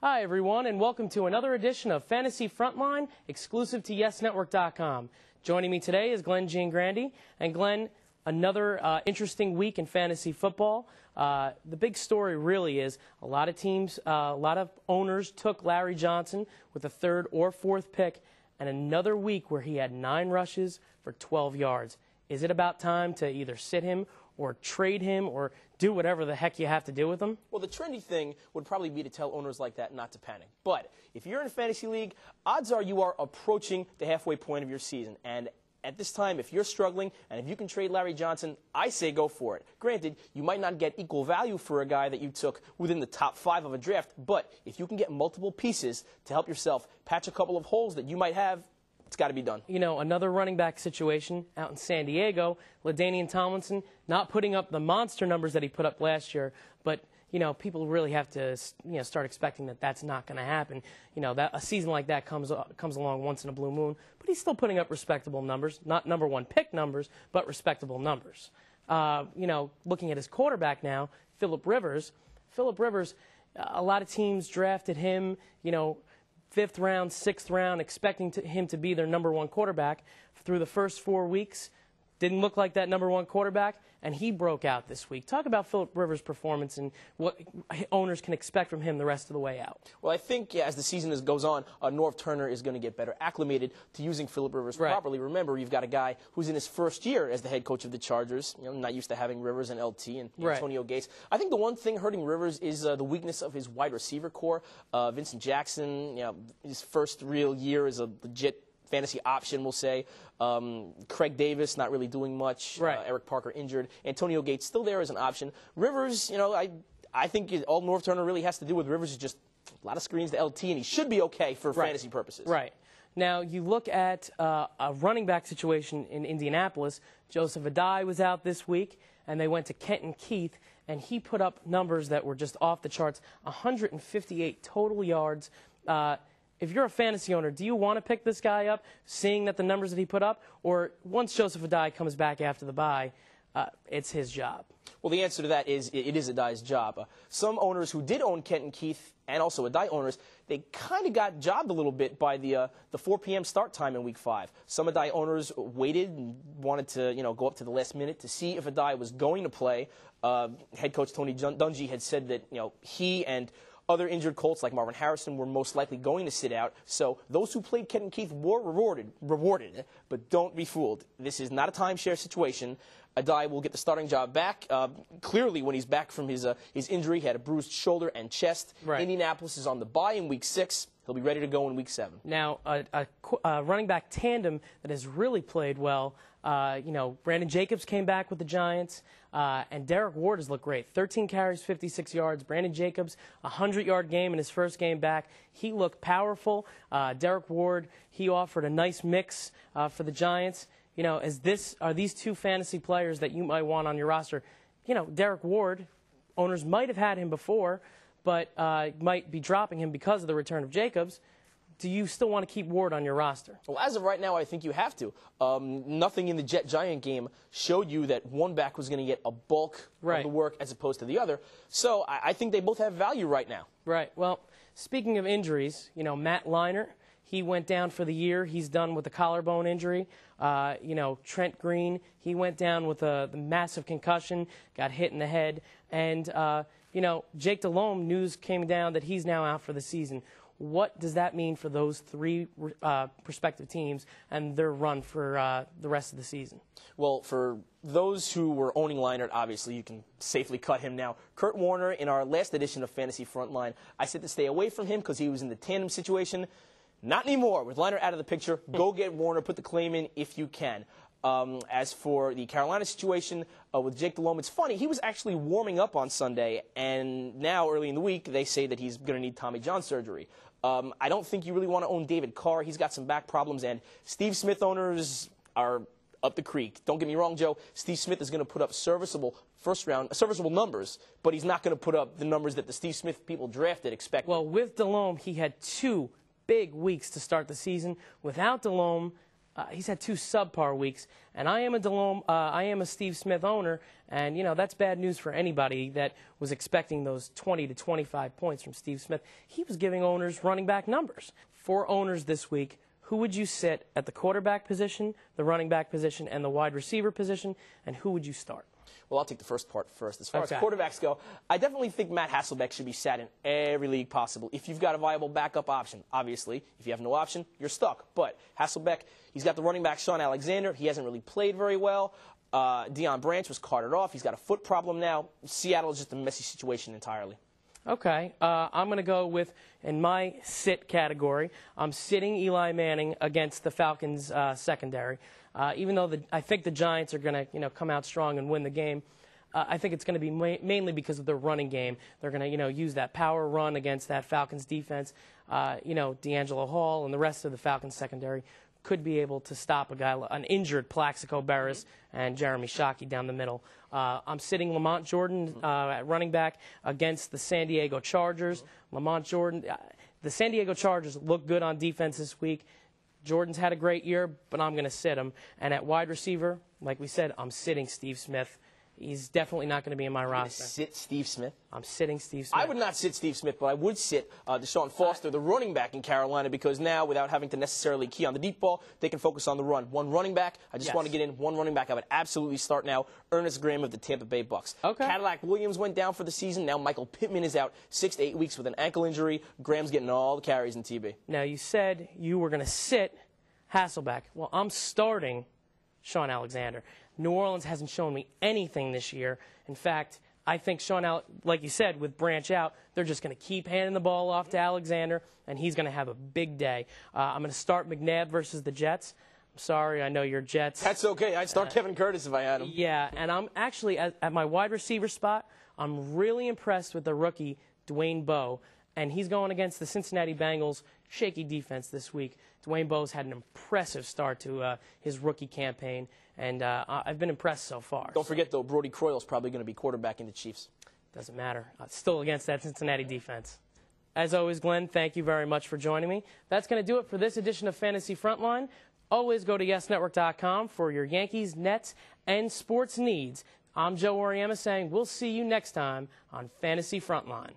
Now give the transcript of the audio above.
Hi, everyone, and welcome to another edition of Fantasy Frontline, exclusive to YesNetwork.com. Joining me today is Glenn Giangrandi. And Glenn, another interesting week in fantasy football. The big story really is a lot of teams, a lot of owners took Larry Johnson with the third or fourth pick, and another week where he had 9 rushes for 12 yards. Is it about time to either sit him or trade him or do whatever the heck you have to do with him? Well, the trendy thing would probably be to tell owners like that not to panic. But if you're in a fantasy league, odds are you are approaching the halfway point of your season. And at this time, if you're struggling and if you can trade Larry Johnson, I say go for it. Granted, you might not get equal value for a guy that you took within the top 5 of a draft, but if you can get multiple pieces to help yourself patch a couple of holes that you might have, it's got to be done. You know, another running back situation out in San Diego, LaDainian Tomlinson, not putting up the monster numbers that he put up last year, but, you know, people really have to, start expecting that that's not going to happen. You know, that a season like that comes along once in a blue moon, but he's still putting up respectable numbers, not number 1 pick numbers, but respectable numbers. Looking at his quarterback now, Phillip Rivers, a lot of teams drafted him, 5th round, 6th round, expecting him to be their number 1 quarterback. Through the first 4 weeks, didn't look like that number 1 quarterback, and he broke out this week. Talk about Phillip Rivers' performance and what owners can expect from him the rest of the way out. Well, I think as the season goes on, Norv Turner is going to get better acclimated to using Phillip Rivers properly. Remember, you've got a guy who's in his first year as the head coach of the Chargers, not used to having Rivers and LT and Antonio Gates. I think the one thing hurting Rivers is the weakness of his wide receiver core. Vincent Jackson, his first real year as a legit fantasy option, we'll say. Craig Davis not really doing much. Eric Parker injured. Antonio Gates still there as an option. Rivers, I think all Norv Turner really has to do with Rivers is just a lot of screens to LT, and he should be okay for fantasy purposes. Right. Now, you look at a running back situation in Indianapolis. Joseph Adai was out this week, and they went to Kenton Keith, and he put up numbers that were just off the charts, 158 total yards. If you're a fantasy owner, do you want to pick this guy up, seeing that the numbers that he put up, or once Joseph Adai comes back after the bye, it's his job? Well, the answer to that is it is Adai's job. Some owners who did own Kenton Keith and also Adai owners, they kind of got jobbed a little bit by the 4 p.m. start time in Week 5. Some Adai owners waited and wanted to go up to the last minute to see if Adai was going to play. Head coach Tony Dungy had said that he and other injured Colts like Marvin Harrison were most likely going to sit out. So those who played Kenton Keith were rewarded, but don't be fooled. This is not a timeshare situation. Adai will get the starting job back. Clearly, when he's back from his injury, he had a bruised shoulder and chest. Indianapolis is on the bye in Week 6. He'll be ready to go in Week 7. Now, a running back tandem that has really played well. Brandon Jacobs came back with the Giants, and Derek Ward has looked great. 13 carries, 56 yards. Brandon Jacobs, a 100-yard game in his first game back. He looked powerful. Derek Ward, he offered a nice mix for the Giants. Are these 2 fantasy players that you might want on your roster? Derek Ward, owners might have had him before, but might be dropping him because of the return of Jacobs. Do you still want to keep Ward on your roster? Well, as of right now, I think you have to. Nothing in the Jet-Giant game showed you that one back was going to get a bulk of the work as opposed to the other. So I think they both have value right now. Right. Well, speaking of injuries, Matt Leinart, he went down for the year. He's done with a collarbone injury. Trent Green, he went down with a massive concussion, got hit in the head. And, Jake Delhomme, news came down that he's now out for the season. What does that mean for those 3 prospective teams and their run for the rest of the season? Well, for those who were owning Leinart, obviously you can safely cut him now. Kurt Warner, in our last edition of Fantasy Frontline, I said to stay away from him because he was in the tandem situation. Not anymore. With Leinart out of the picture, go get Warner, put the claim in if you can. As for the Carolina situation with Jake Delhomme, it's funny. He was actually warming up on Sunday, and now, early in the week, they say that he's going to need Tommy John surgery. I don't think you really want to own David Carr. He's got some back problems, and Steve Smith owners are up the creek. Don't get me wrong, Joe. Steve Smith is going to put up serviceable numbers, but he's not going to put up the numbers that the Steve Smith people drafted expected. Well, with Delhomme, he had 2 big weeks to start the season. Without Delhomme, he's had 2 subpar weeks, and I am a Steve Smith owner, and that's bad news for anybody that was expecting those 20 to 25 points from Steve Smith. He was giving owners running back numbers. For owners this week, who would you sit at the quarterback position, the running back position, and the wide receiver position, and who would you start? Well, I'll take the first part first. As far as quarterbacks go, I definitely think Matt Hasselbeck should be sat in every league possible. If you've got a viable backup option, obviously. If you have no option, you're stuck. But Hasselbeck, he's got the running back Shaun Alexander. He hasn't really played very well. Deion Branch was carted off. He's got a foot problem now. Seattle is just a messy situation entirely. Okay, I'm going to go with, in my sit category, I'm sitting Eli Manning against the Falcons secondary. Even though I think the Giants are going to come out strong and win the game, I think it's going to be mainly because of their running game. They're going to use that power run against that Falcons defense. D'Angelo Hall and the rest of the Falcons secondary could be able to stop an injured Plaxico Burress and Jeremy Shockey down the middle. I'm sitting Lamont Jordan at running back against the San Diego Chargers. Lamont Jordan, the San Diego Chargers look good on defense this week. Jordan's had a great year, but I'm going to sit him. And at wide receiver, like we said, I'm sitting Steve Smith. He's definitely not going to be in my roster. Sit Steve Smith? I'm sitting Steve Smith. I would not sit Steve Smith, but I would sit Deshaun Foster, the running back in Carolina, because now, without having to necessarily key on the deep ball, they can focus on the run. One running back, I just want to get in one running back. I would absolutely start now Ernest Graham of the Tampa Bay Bucks. Okay. Cadillac Williams went down for the season. Now Michael Pittman is out 6 to 8 weeks with an ankle injury. Graham's getting all the carries in TB. Now, you said you were going to sit Hasselbeck. Well, I'm starting Shaun Alexander. New Orleans hasn't shown me anything this year. In fact, I think like you said, with Branch out, they're just going to keep handing the ball off to Alexander, and he's going to have a big day. I'm going to start McNabb versus the Jets. I'm sorry, I know you're Jets. That's okay. I'd start Kevin Curtis if I had him. Yeah, and I'm actually, at my wide receiver spot, I'm really impressed with the rookie, Dwayne Bowe, and he's going against the Cincinnati Bengals' shaky defense this week. Dwayne Bowe's had an impressive start to his rookie campaign, and I've been impressed so far. Don't forget, though, Brody Croyle's probably going to be quarterbacking the Chiefs. Doesn't matter. Still against that Cincinnati defense. As always, Glenn, thank you very much for joining me. That's going to do it for this edition of Fantasy Frontline. Always go to YesNetwork.com for your Yankees, Nets, and sports needs. I'm Joe Oriema saying we'll see you next time on Fantasy Frontline.